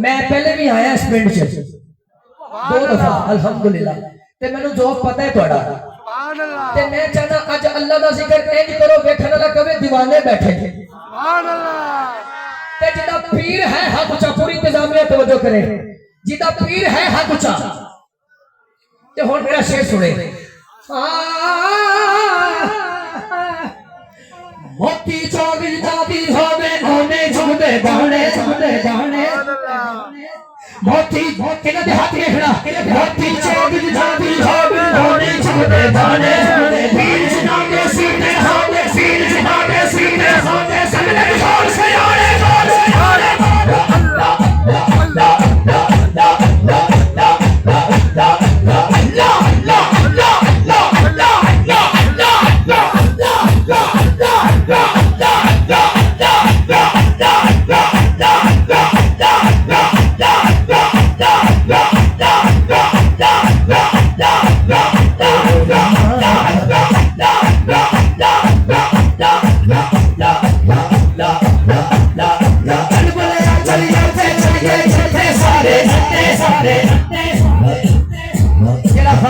मैं पहले भी आया इस पिंड से 2 दफा अल्हम्दुलिल्लाह ते मैनू जॉब पता है तुहाडा सुभान अल्लाह ते मैं चाहना अज अल्लाह दा जिक्र इंज करो वेखण वाला कवे दीवाने बैठे थे सुभान अल्लाह ते जिदा पीर है हक चा पूरी इंतजामिया तवज्जो करे जिदा पीर है हक चा ते हुण मेरा शेर सुने मोती चौबीस दादी होवे होने झुमदे दाने मोती किने दे हाथ देखना मोती चौबीस दादी होवे होने झुमदे दाने पीर जिना के सीने होवे पीर जिना के सीने होवे सगले जोर से आड़े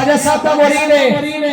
अल्लाह साहब का मुरीद है।